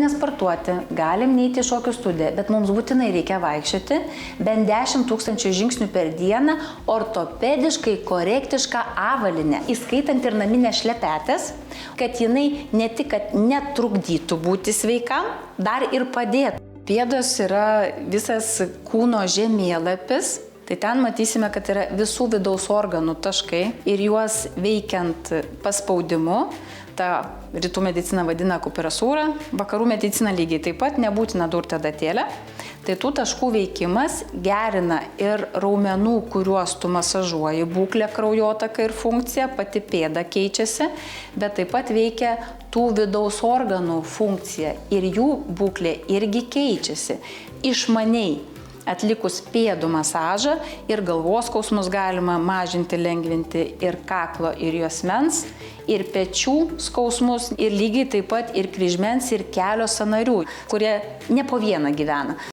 nesportuoti, galim neiti į šokių studiją, bet mums būtinai reikia vaikščioti bent 10 000 žingsnių per dieną ortopediškai korektišką avalynę, įskaitant ir naminės šlepetės, kad jinai ne tik, kad netrukdytų būti sveikam, dar ir padėtų. Pėdos yra visas kūno žemėlapis, tai ten matysime, kad yra visų vidaus organų taškai ir juos veikiant paspaudimu, ta rytų medicina vadina akupresūra, vakarų medicina lygiai taip pat, nebūtina durti adatėlę. Tai tų taškų veikimas gerina ir raumenų, kuriuos tu masažuoji, būklę, kraujotaką ir funkciją, pati pėda keičiasi, bet taip pat veikia tų vidaus organų funkcija ir jų būklė irgi keičiasi. Išmaniai atlikus pėdų masažą ir galvos skausmus galima mažinti, lengvinti ir kaklo ir juosmens, ir pečių skausmus, ir lygiai taip pat ir kryžmens, ir kelio sąnarių, kurie ne po vieną gyvena.